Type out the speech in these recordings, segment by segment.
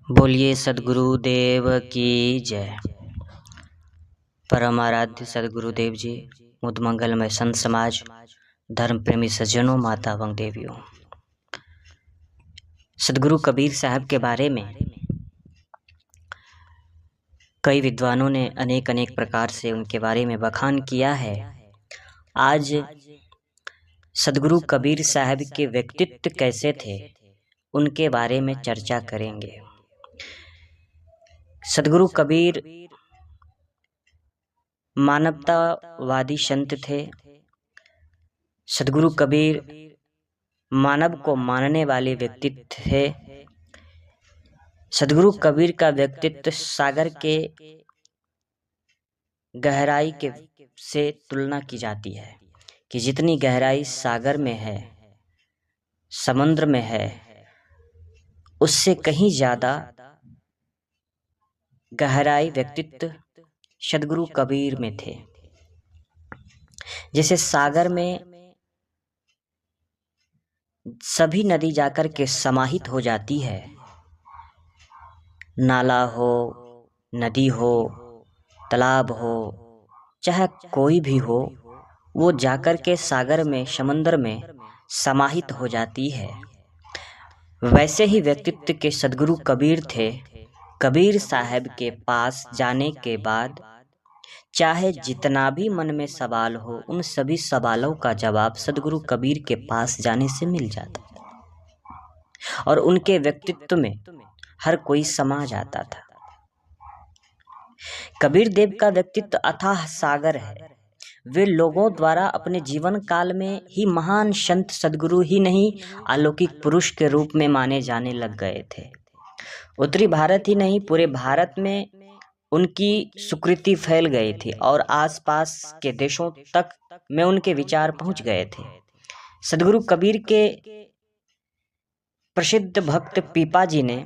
बोलिए सदगुरुदेव की जय। परम आराध्य सदगुरुदेव जी, मुद मंगलमय संत समाज, धर्म प्रेमी सज्जनों, माता एवं देवियों, सदगुरु कबीर साहब के बारे में कई विद्वानों ने अनेक अनेक प्रकार से उनके बारे में बखान किया है। आज सदगुरु कबीर साहब के व्यक्तित्व कैसे थे, उनके बारे में चर्चा करेंगे। सदगुरु कबीर मानवतावादी संत थे। सदगुरु कबीर मानव को मानने वाले व्यक्तित्व थे। सदगुरु कबीर का व्यक्तित्व सागर के गहराई के से तुलना की जाती है कि जितनी गहराई सागर में है, समुद्र में है, उससे कहीं ज़्यादा गहराई व्यक्तित्व सदगुरु कबीर में थे। जैसे सागर में सभी नदी जाकर के समाहित हो जाती है, नाला हो, नदी हो, तालाब हो, चाहे कोई भी हो, वो जाकर के सागर में, समुद्र में समाहित हो जाती है। वैसे ही व्यक्तित्व के सदगुरु कबीर थे। कबीर साहब के पास जाने के बाद चाहे जितना भी मन में सवाल हो, उन सभी सवालों का जवाब सदगुरु कबीर के पास जाने से मिल जाता था और उनके व्यक्तित्व में हर कोई समा जाता था। कबीर देव का व्यक्तित्व अथाह सागर है। वे लोगों द्वारा अपने जीवन काल में ही महान संत सदगुरु ही नहीं, अलौकिक पुरुष के रूप में माने जाने लग गए थे। उत्तरी भारत ही नहीं, पूरे भारत में उनकी स्वीकृति फैल गई थी और आसपास के देशों तक में उनके विचार पहुंच गए थे। सदगुरु कबीर के प्रसिद्ध भक्त पीपा जी ने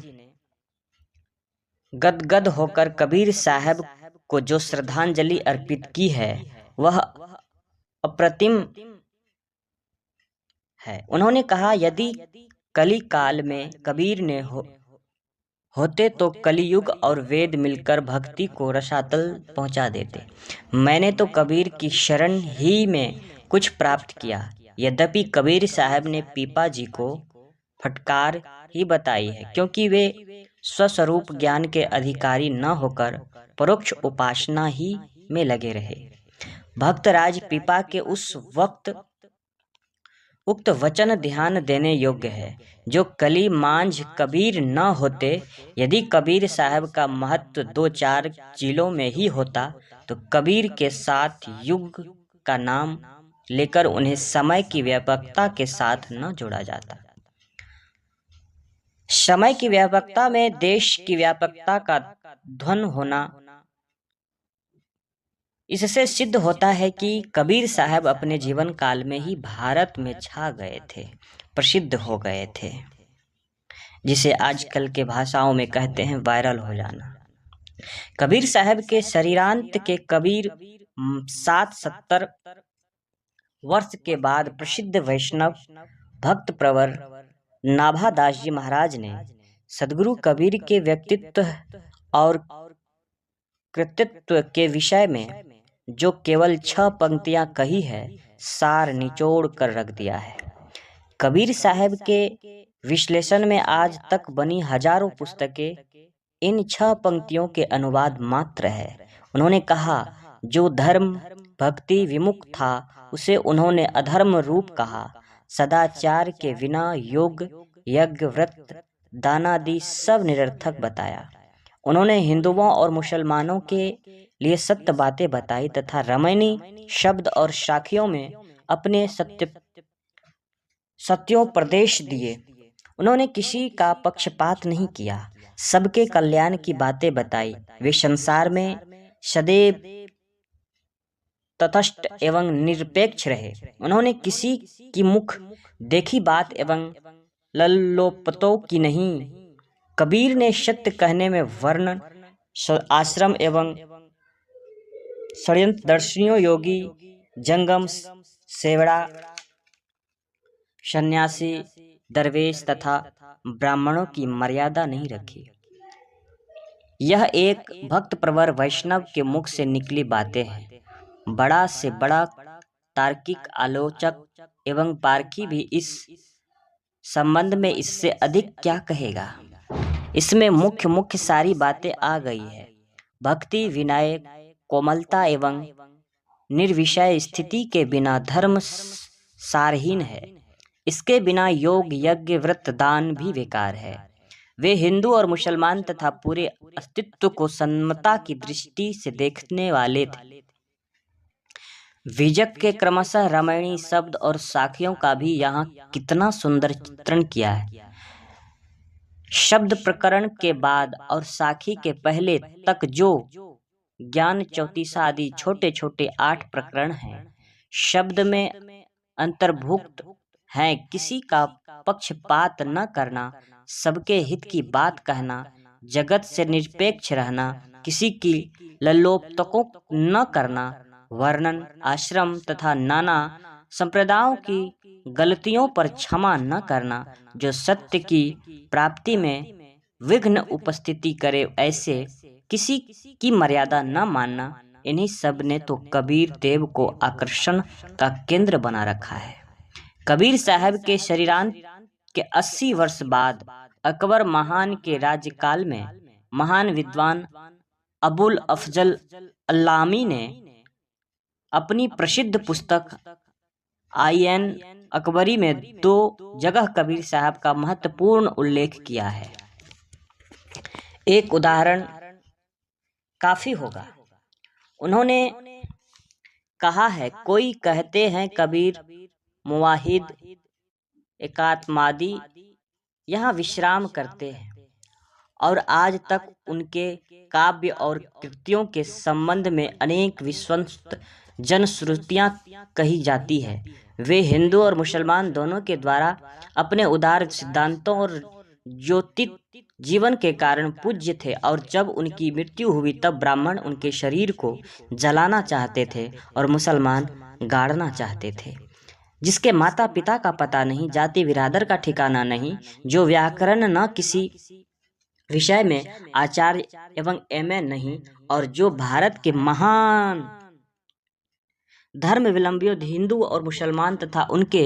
गदगद होकर कबीर साहब को जो श्रद्धांजलि अर्पित की है, वह अप्रतिम है। उन्होंने कहा, यदि कली काल में कबीर ने होते तो कलियुग और वेद मिलकर भक्ति को रसातल पहुंचा देते। मैंने तो कबीर की शरण ही में कुछ प्राप्त किया। यद्यपि कबीर साहब ने पीपा जी को फटकार ही बताई है, क्योंकि वे स्वस्वरूप ज्ञान के अधिकारी न होकर परोक्ष उपासना ही में लगे रहे। भक्तराज पीपा के उस वक्त उक्त वचन ध्यान देने योग्य है। जो कली मांझ कबीर न होते, यदि कबीर साहब का महत्व 2-4 जिलों में ही होता, तो कबीर के साथ युग का नाम लेकर उन्हें समय की व्यापकता के साथ न जोड़ा जाता। समय की व्यापकता में देश की व्यापकता का ध्वन होना, इससे सिद्ध होता है कि कबीर साहब अपने जीवन काल में ही भारत में छा गए थे, प्रसिद्ध हो गए थे, जिसे आजकल के भाषाओं में कहते हैं वायरल हो जाना। कबीर साहब के शरीरांत के कबीर 60-70 वर्ष के बाद प्रसिद्ध वैष्णव भक्त प्रवर नाभादास जी महाराज ने सदगुरु कबीर के व्यक्तित्व और कृतित्व के विषय में जो केवल 6 पंक्तियां कही है, सार निचोड़ कर रख दिया है। कबीर साहब के विश्लेषण में आज तक बनी हजारों पुस्तकें इन 6 पंक्तियों के अनुवाद मात्र है। उन्होंने कहा, जो धर्म भक्ति विमुख था, उसे उन्होंने अधर्म रूप कहा। सदाचार के बिना योग, यज्ञ, व्रत, दानादि सब निरर्थक बताया। उन्होंने हिंदुओं और मुसलमानों के लिए सत्य बातें बताई तथा रामायणी शब्द और साखियों में अपने सत्योपदेश दिए। उन्होंने किसी का पक्षपात नहीं किया, सबके कल्याण की बातें बताई। वे संसार में सदैव तटस्थ एवं निरपेक्ष रहे। उन्होंने किसी की मुख देखी बात एवं लल्लोपतों की नहीं। कबीर ने सत्य कहने में वर्ण, आश्रम एवं षड्यंत्रदर्शियों, योगी, जंगम, सेवड़ा, सन्यासी, दरवेश तथा ब्राह्मणों की मर्यादा नहीं रखी। यह एक भक्त प्रवर वैष्णव के मुख से निकली बातें हैं। बड़ा से बड़ा तार्किक आलोचक एवं पारखी भी इस संबंध में इससे अधिक क्या कहेगा। इसमें मुख्य मुख्य सारी बातें आ गई है। भक्ति, विनय, कोमलता एवं निर्विषय स्थिति के बिना धर्म सारहीन है। इसके बिना योग, यज्ञ, व्रत, दान भी बेकार है। वे हिंदू और मुसलमान तथा पूरे अस्तित्व को समता की दृष्टि से देखने वाले थे। विजक के क्रमशः रामायणी शब्द और साखियों का भी यहाँ कितना सुंदर चित्रण किया है। शब्द प्रकरण के बाद और साखी के पहले तक जो ज्ञान चौतीसा आदि छोटे छोटे 8 प्रकरण हैं, शब्द में अंतर्भुक्त हैं। किसी का पक्षपात न करना, सबके हित की बात कहना, जगत से निरपेक्ष रहना, किसी की ललोपतकों न करना, वर्णन, आश्रम तथा नाना संप्रदायों की गलतियों पर क्षमा न करना, जो सत्य की प्राप्ति में विघ्न उपस्थिति करे, ऐसे किसी की मर्यादा न मानना, इन्हीं सब ने तो कबीर देव को आकर्षण का केंद्र बना रखा है। कबीर साहब के शरीरांत के 80 वर्ष बाद अकबर महान के राज्यकाल में महान विद्वान अबुल अफजल अल्लामी ने अपनी प्रसिद्ध पुस्तक आईन अकबरी में 2 जगह कबीर साहब का महत्वपूर्ण उल्लेख किया है। एक उदाहरण काफी होगा। उन्होंने कहा है, कोई कहते हैं कबीर मुवाहिद एकात्मादी यहाँ विश्राम करते हैं, और आज तक उनके काव्य और कृतियों के संबंध में अनेक विश्वस्त जनश्रुतियाँ कही जाती है। वे हिंदू और मुसलमान दोनों के द्वारा अपने उदार सिद्धांतों और ज्योतित जीवन के कारण पूज्य थे, और जब उनकी मृत्यु हुई तब ब्राह्मण उनके शरीर को जलाना चाहते थे और मुसलमान गाड़ना चाहते थे। जिसके माता पिता का पता नहीं, जाति बिरादर का ठिकाना नहीं, जो व्याकरण न किसी विषय में आचार्य एवं एमए नहीं, और जो भारत के महान धर्मावलंबियों हिंदू और मुसलमान तथा उनके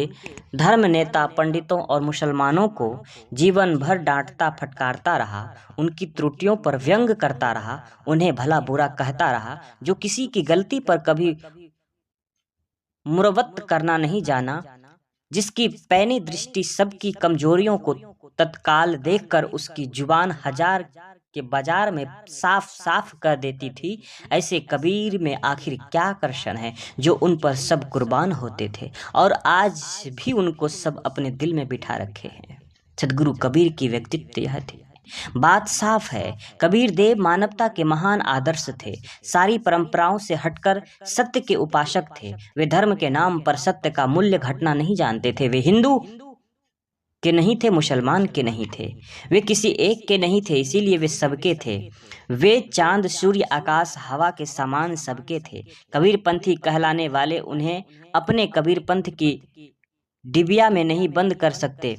धर्म नेता पंडितों और मुसलमानों को जीवन भर डांटता फटकारता रहा, उनकी त्रुटियों पर व्यंग करता रहा, उन्हें भला बुरा कहता रहा, जो किसी की गलती पर कभी मुरवत करना नहीं जाना, जिसकी पैनी दृष्टि सबकी कमजोरियों को तत्काल देखकर उसकी जुबान हजार के बाजार में साफ साफ कर देती थी, ऐसे कबीर में आखिर क्या आकर्षण है जो उन पर सब कुर्बान होते थे और आज भी उनको सब अपने दिल में बिठा रखे हैं। सदगुरु कबीर की व्यक्तित्व यह थी। बात साफ है, कबीर देव मानवता के महान आदर्श थे। सारी परंपराओं से हटकर सत्य के उपासक थे। वे धर्म के नाम पर सत्य का मूल्य घटना नहीं जानते थे। वे हिंदू के नहीं थे, मुसलमान के नहीं थे, वे किसी एक के नहीं थे, इसीलिए वे सबके थे। वे चांद, सूर्य, आकाश, हवा के समान सबके थे। कबीर पंथी कहलाने वाले उन्हें अपने कबीर पंथ की डिबिया में नहीं बंद कर सकते।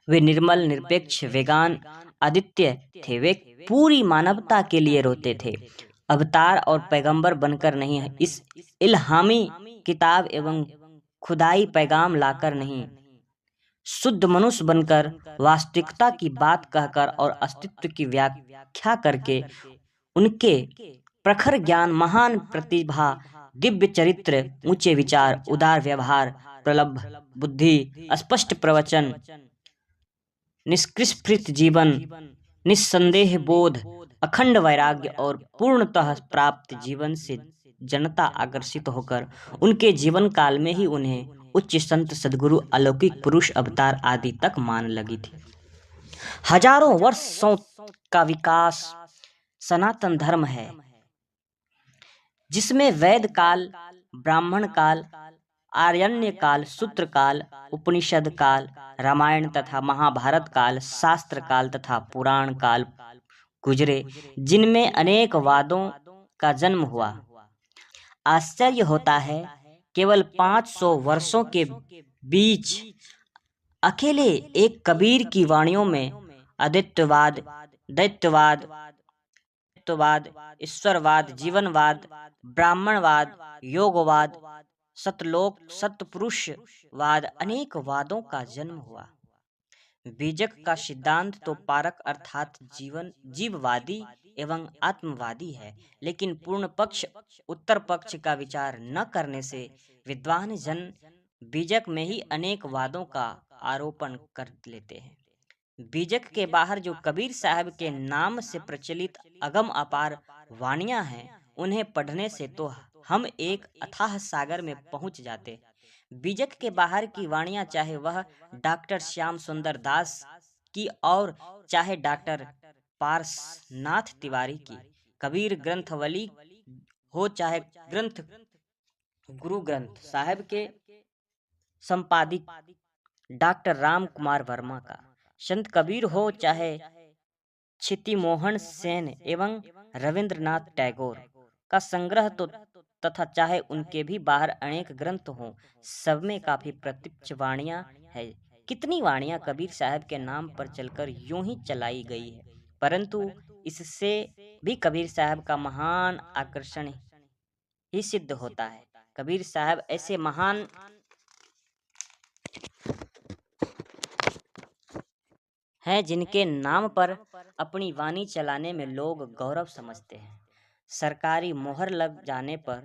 वे निर्मल, निरपेक्ष, वेगान, आदित्य थे। वे पूरी मानवता के लिए रोते थे, अवतार और पैगंबर बनकर नहीं, इस इल्हामी किताब एवं खुदाई पैगाम लाकर नहीं, शुद्ध मनुष्य बनकर, वास्तविकता की बात कहकर और अस्तित्व की व्याख्या करके। उनके प्रखर ज्ञान, महान प्रतिभा, दिव्य चरित्र, ऊंचे विचार, उदार व्यवहार, प्रलभ बुद्धि, स्पष्ट प्रवचन, निष्कृष्ट जीवन, निस्संदेह बोध, अखंड वैराग्य और पूर्णतः प्राप्त जीवन से जनता आकर्षित होकर उनके जीवन काल में ही उन्हें उच्च संत, सदगुरु, अलौकिक पुरुष, अवतार आदि तक मान लगी थी। हजारों वर्षों का विकास सनातन धर्म है, जिसमें वेद काल, ब्राह्मण काल, आर्यन्य काल, सूत्र काल, उपनिषद काल, रामायण तथा महाभारत काल, शास्त्र काल तथा पुराण काल गुजरे, जिनमें अनेक वादों का जन्म हुआ। आश्चर्य होता है, केवल 500 वर्षों के बीच अकेले एक कबीर की वाणियों में अद्वैतवाद, द्वैतवाद, अस्तित्ववाद, ईश्वरवाद, जीवनवाद, ब्राह्मणवाद, योगवाद, सतलोक सतपुरुषवाद, अनेक वादों का जन्म हुआ। बीजक का सिद्धांत तो पारक अर्थात जीववादी एवं आत्मवादी है, लेकिन पूर्ण पक्ष उत्तर पक्ष का विचार न करने से विद्वान जन बीजक में ही अनेक वादों का आरोपण कर लेते हैं। बीजक के बाहर जो कबीर साहब के नाम से प्रचलित अगम अपार वाणियां हैं, उन्हें पढ़ने से तो हम एक अथाह सागर में पहुंच जाते। बीजक के बाहर की वाणियां, चाहे वह डॉक्टर श्याम सुंदर दास की और चाहे डॉक्टर पार्सनाथ तिवारी की, कबीर ग्रंथवली हो चाहे ग्रंथ गुरु ग्रंथ साहब के संपादित डॉक्टर राम कुमार वर्मा का, संत कबीर हो चाहे क्षितिमोहन सेन एवं रविंद्रनाथ टैगोर का संग्रह तो तथा चाहे उनके भी बाहर अनेक ग्रंथ हों, सब में काफी प्रत्यक्ष वाणियां है। कितनी वाणियां कबीर साहब के नाम पर चलकर यूं ही चलाई गई है, परंतु इससे भी कबीर साहब का महान आकर्षण ही सिद्ध होता है। कबीर साहब ऐसे महान हैं जिनके नाम पर अपनी वाणी चलाने में लोग गौरव समझते हैं। सरकारी मोहर लग जाने पर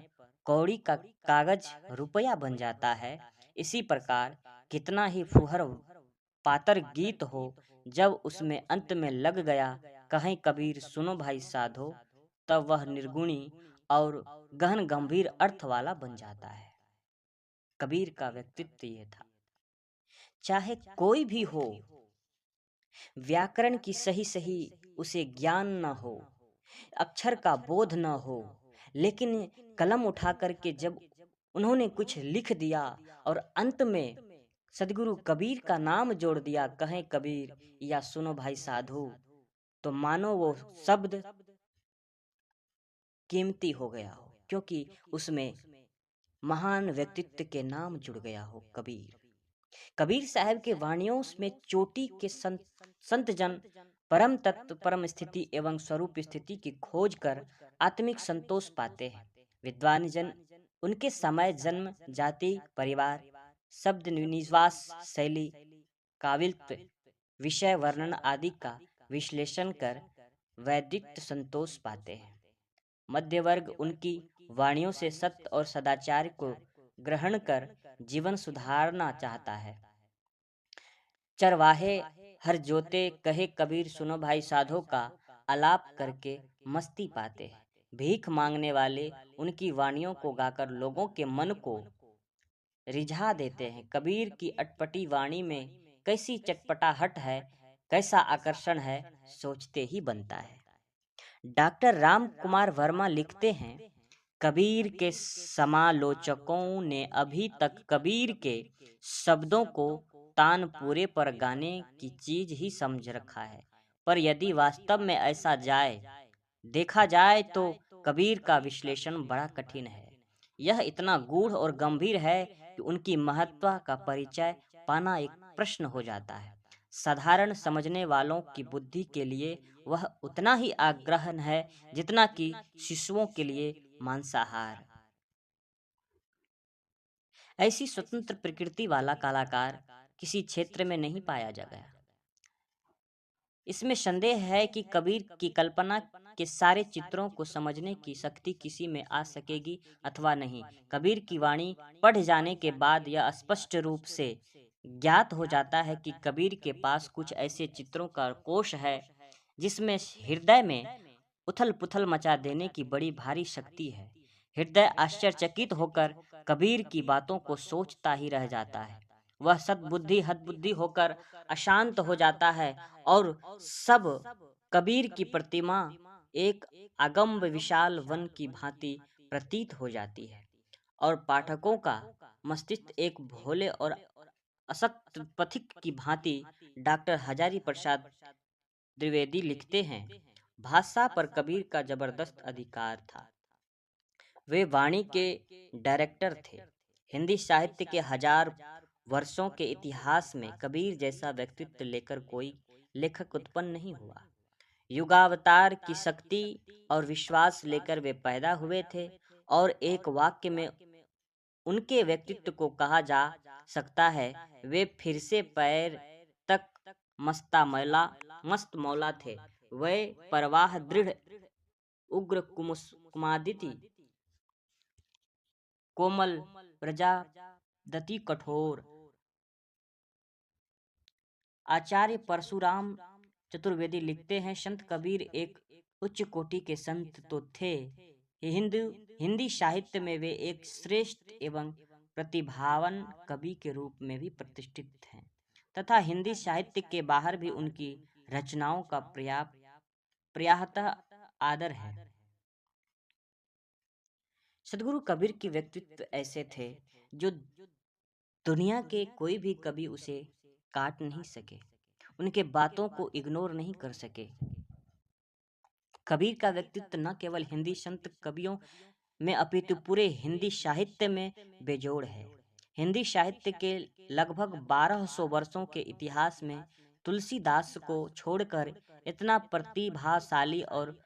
कौड़ी का कागज रुपया बन जाता है। इसी प्रकार कितना ही फुहर पातर गीत हो, जब उसमें अंत में लग गया कहें कबीर सुनो भाई साधो, तब वह निर्गुणी और गहन गंभीर अर्थ वाला बन जाता है। कबीर का व्यक्तित्व ये था, चाहे कोई भी हो, व्याकरण की सही सही उसे ज्ञान न हो, अक्षर का बोध न हो, लेकिन कलम उठा करके जब उन्होंने कुछ लिख दिया और अंत में सदगुरु कबीर का नाम जोड़ दिया, कहें कबीर या सुनो भाई साधु, तो मानो वो शब्द कीमती हो गया हो, क्योंकि उसमें महान व्यक्तित्व के नाम जुड़ गया हो। कबीर साहब के वाणियों में चोटी के संत जन परम तत्व, परम स्थिति एवं स्वरूप स्थिति की खोज कर आत्मिक संतोष पाते हैं। विद्वान जन उनके समय, जन्म, जाति, परिवार, शब्द निवास शैली, काव्यत्व, विषय वर्णन आदि का विश्लेषण कर वैदिक संतोष पाते हैं। मध्य वर्ग उनकी वाणियों से सत्य और सदाचार को ग्रहण कर जीवन सुधारना चाहता है। चरवाहे हर जोते कहे कबीर सुनो भाई साधो का आलाप करके मस्ती पाते हैं। भीख मांगने वाले उनकी वाणियों को गाकर लोगों के मन को रिझा देते हैं। कबीर की अटपटी वाणी में कैसी चटपटाहट है, कैसा आकर्षण है, सोचते ही बनता है। डॉक्टर राम कुमार वर्मा लिखते हैं, कबीर के समालोचकों ने अभी तक कबीर के शब्दों को तानपुरे पर गाने की चीज ही समझ रखा है, पर यदि वास्तव में ऐसा देखा जाए तो कबीर का विश्लेषण बड़ा कठिन है। यह इतना गूढ़ और गंभीर है कि उनकी महत्व का परिचय पाना एक प्रश्न हो जाता है। साधारण समझने वालों की बुद्धि के लिए वह उतना ही आग्रहण है जितना कि शिशुओं के लिए मांसाहार। ऐसी स्वतंत्र प्रकृति वाला कलाकार किसी क्षेत्र में नहीं पाया जा गया। इसमें संदेह है कि कबीर की कल्पना के सारे चित्रों को समझने की शक्ति किसी में आ सकेगी अथवा नहीं। कबीर की वाणी पढ़ जाने के बाद यह स्पष्ट रूप से ज्ञात हो जाता है कि कबीर के पास कुछ ऐसे चित्रों का कोश है जिसमें हृदय में उथल पुथल मचा देने की बड़ी भारी शक्ति है। हृदय आश्चर्यचकित होकर कबीर की बातों को सोचता ही रह जाता है। वह सद्बुद्धि हदबुद्धि होकर अशांत हो जाता है और सब कबीर की प्रतिमा एक अगम्य विशाल वन की भांति प्रतीत हो जाती है और पाठकों का मस्तिष्क एक भोले और असक्त पथिक की भांति। डॉक्टर हजारी प्रसाद द्विवेदी लिखते हैं, भाषा पर कबीर का जबरदस्त अधिकार था। वे वाणी के डायरेक्टर थे। हिंदी साहित्य के 1000 वर्षों के इतिहास में कबीर जैसा व्यक्तित्व लेकर कोई लेखक उत्पन्न नहीं हुआ। युगावतार की शक्ति और विश्वास लेकर वे पैदा हुए थे, और एक वाक्य में उनके व्यक्तित्व को कहा जा सकता है, वे फिर से पैर तक मस्त मौला थे। वे परवाह दृढ़, उग्र कुमादिति, कोमल प्रजादति कठोर। आचार्य परशुराम चतुर्वेदी लिखते हैं, संत कबीर एक उच्च कोटि के संत तो थे, हिंदी साहित्य में वे एक श्रेष्ठ एवं प्रतिभावान कवि के रूप में भी प्रतिष्ठित हैं, तथा हिंदी साहित्य के बाहर भी उनकी रचनाओं का प्रायतः आदर है। सदगुरु कबीर के व्यक्तित्व ऐसे थे जो दुनिया के कोई भी कवि उसे काट नहीं सके, उनके बातों को इग्नोर नहीं कर सके। कबीर का व्यक्तित्व न केवल हिंदी संत कवियों में अपितु पूरे हिंदी साहित्य में बेजोड़ है। हिंदी साहित्य के लगभग 1200 वर्षों के इतिहास में तुलसीदास को छोड़कर इतना प्रतिभाशाली और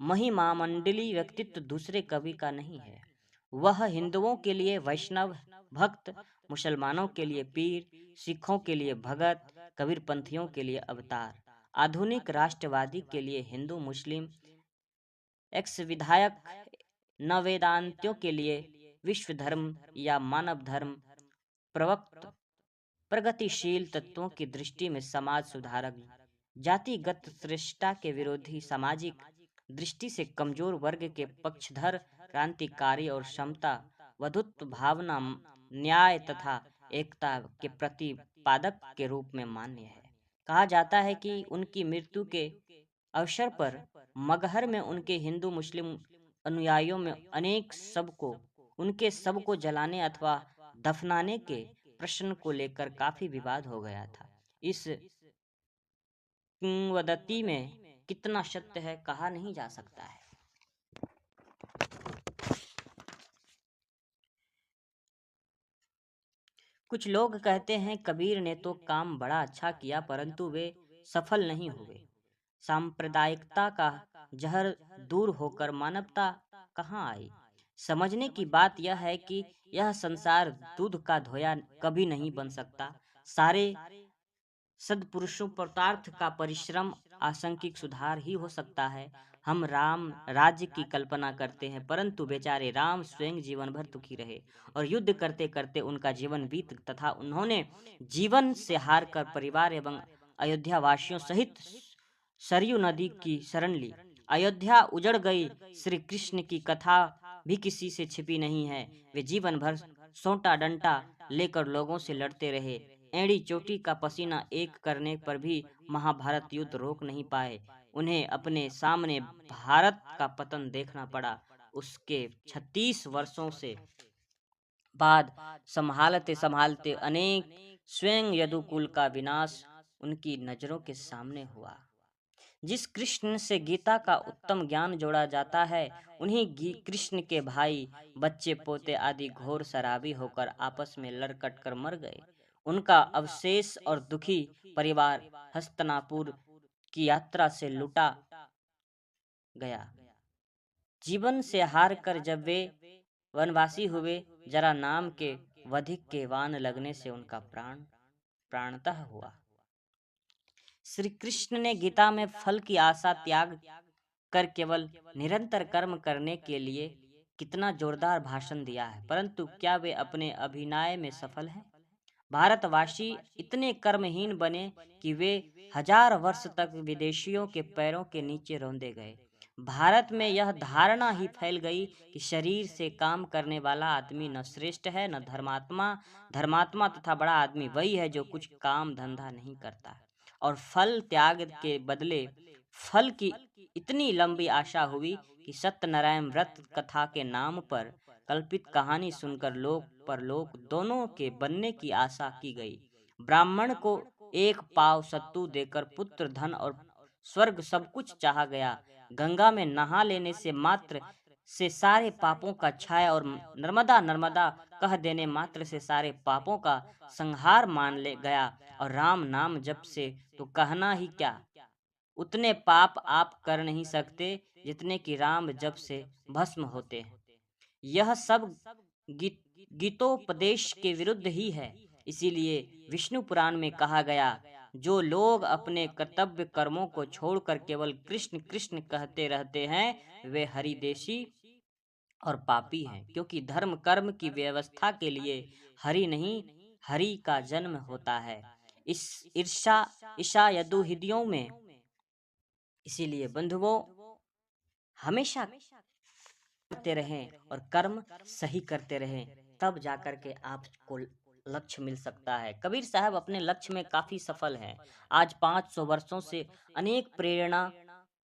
महिमामंडली व्यक्तित्व दूसरे कवि का नहीं है। वह हिंदुओं के लिए वैष्णव भक्त, मुसलमानों के लिए पीर, सिखों के लिए भगत, कबीरपंथियों के लिए अवतार, आधुनिक राष्ट्रवादी के लिए हिंदू मुस्लिम, एक्स विधायक, नवेदांतियों के लिए विश्व धर्म या मानव धर्म प्रवक्त, प्रगतिशील तत्वों की दृष्टि में समाज सुधारक, जातिगत श्रेष्ठता के विरोधी, सामाजिक दृष्टि से कमजोर वर्ग के पक्षधर, क्रांतिकारी और समता, वधुत्व भावना, न्याय तथा एकता के प्रतिपादक के रूप में मान्य है। कहा जाता है कि उनकी मृत्यु के अवसर पर मगहर में उनके हिंदू मुस्लिम अनुयायियों में उनके शव को जलाने अथवा दफनाने के प्रश्न को लेकर काफी विवाद हो गया था। इस किंवदंती में कितना सत्य है कहा नहीं जा सकता है। कुछ लोग कहते हैं कबीर ने तो काम बड़ा अच्छा किया परंतु वे सफल नहीं हुए। सांप्रदायिकता का जहर दूर होकर मानवता कहाँ आई? समझने की बात यह है कि यह संसार दूध का धोया कभी नहीं बन सकता। सारे सद्पुरुषों पुरुषार्थ का परिश्रम आंशिक सुधार ही हो सकता है। हम राम राज्य की कल्पना करते हैं परंतु बेचारे राम स्वयं जीवन भर दुखी रहे और युद्ध करते करते उनका जीवन बीत तथा उन्होंने जीवन से हार कर परिवार एवं अयोध्या वासियों सहित सरयू नदी की शरण ली। अयोध्या उजड़ गई। श्री कृष्ण की कथा भी किसी से छिपी नहीं है। वे जीवन भर सोंटा डंटा लेकर लोगों से लड़ते रहे। एड़ी चोटी का पसीना एक करने पर भी महाभारत युद्ध रोक नहीं पाए। उन्हें अपने सामने भारत का पतन देखना पड़ा। उसके 36 वर्षों से बाद संभालते संभालते अनेक स्वयं यदुकुल का विनाश उनकी नजरों के सामने हुआ। जिस कृष्ण से गीता का उत्तम ज्ञान जोड़ा जाता है उन्हीं कृष्ण के भाई बच्चे पोते आदि घोर शराबी होकर आपस में लड़ कट कर मर गए। उनका अवशेष और दुखी परिवार हस्तिनापुर की यात्रा से लुटा गया। जीवन से हार कर जब वे वनवासी हुए, जरा नाम के वधिक के वान लगने से उनका प्राणतः हुआ। श्री कृष्ण ने गीता में फल की आशा त्याग कर केवल निरंतर कर्म करने के लिए कितना जोरदार भाषण दिया है, परंतु क्या वे अपने अभिनय में सफल हैं? भारतवासी इतने कर्महीन बने कि वे 1000 वर्ष तक विदेशियों के पैरों के नीचे रौंदे गए। भारत में यह धारणा ही फैल गई कि शरीर से काम करने वाला आदमी न श्रेष्ठ है न धर्मात्मा तथा बड़ा आदमी वही है जो कुछ काम धंधा नहीं करता और फल त्याग के बदले फल की इतनी लंबी आशा हुई कि सत्यनारायण व्रत कथा के नाम पर कल्पित कहानी सुनकर लोक परलोक दोनों के बनने की आशा की गई। ब्राह्मण को एक पाव सत्तू देकर पुत्र धन और स्वर्ग सब कुछ चाहा गया। गंगा में नहा लेने से मात्र से सारे पापों का क्षय और नर्मदा नर्मदा कह देने मात्र से सारे पापों का संहार मान ले गया और राम नाम जप से तो कहना ही क्या, उतने पाप आप कर नहीं सकते जितने कि राम जप से भस्म होते हैं। यह सब गीत गीतोपदेश के विरुद्ध ही है। इसीलिए विष्णु पुराण में कहा गया, जो लोग अपने कर्तव्य कर्मों को छोड़कर केवल कृष्ण कृष्ण कहते रहते हैं वे हरिदेशी और पापी हैं, क्योंकि धर्म कर्म की व्यवस्था के लिए हरि नहीं, हरि का जन्म होता है। इस ईर्षा ईशा यदुहिदियों में। इसीलिए बंधुओं, हमेशा करते रहें और कर्म सही करते रहें, तब जाकर के आपको लक्ष्य मिल सकता है। कबीर साहब अपने लक्ष्य में काफी सफल हैं। आज 500 वर्षों से अनेक प्रेरणा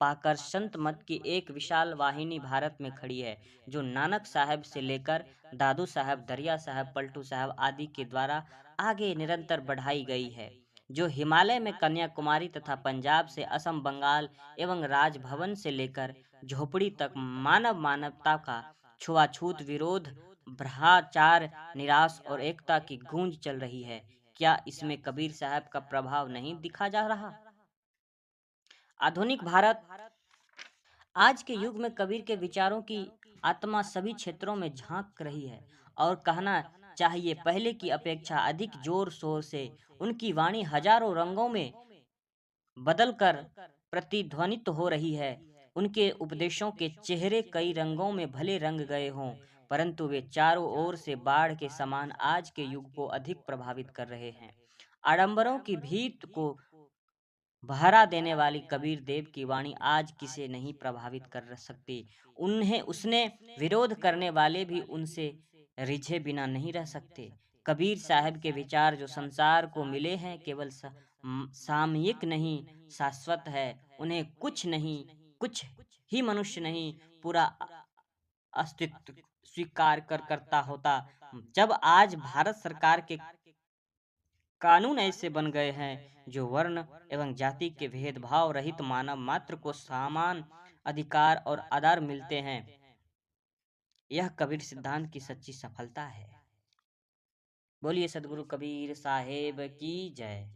पाकर संत मत की एक विशाल वाहिनी भारत में खड़ी है, जो नानक साहब से लेकर दादू साहब, दरिया साहब, पलटू साहब आदि के द्वारा आगे निरंतर बढ़ाई गई है। जो हिमालय में कन्याकुमारी तथा पंजाब से असम, बंगाल एवं राजभवन से लेकर झोपड़ी तक मानवता का छुआछूत विरोध, भ्रष्टाचार, निराश और एकता की गूंज चल रही है। क्या इसमें कबीर साहब का प्रभाव नहीं दिखा जा रहा? आधुनिक भारत आज के युग में कबीर के विचारों की आत्मा सभी क्षेत्रों में झांक रही है, और कहना चाहिए पहले की अपेक्षा अधिक जोर शोर से उनकी वाणी हजारों रंगों में बदलकर प्रतिध्वनित हो रही है। उनके उपदेशों के चेहरे कई रंगों में भले रंग गए हों, परंतु वे चारों ओर से बाढ़ के समान आज के युग को अधिक प्रभावित कर रहे हैं। आडंबरों की भीत को बहरा देने वाली कबीर देव की वाणी आज किसे नहीं प्रभावित कर सकती। उन्हें उसने विरोध करने वाले भी उनसे रिझे बिना नहीं रह सकते। कबीर साहब के विचार जो संसार को मिले हैं, केवल सामयिक नहीं, शाश्वत है। उन्हें कुछ ही मनुष्य नहीं, पूरा अस्तित्व स्वीकार कर करता होता। जब आज भारत सरकार के कानून ऐसे बन गए हैं जो वर्ण एवं जाति के भेदभाव रहित मानव मात्र को समान अधिकार और आदर मिलते हैं, यह कबीर सिद्धांत की सच्ची सफलता है। बोलिए सदगुरु कबीर साहेब की जय।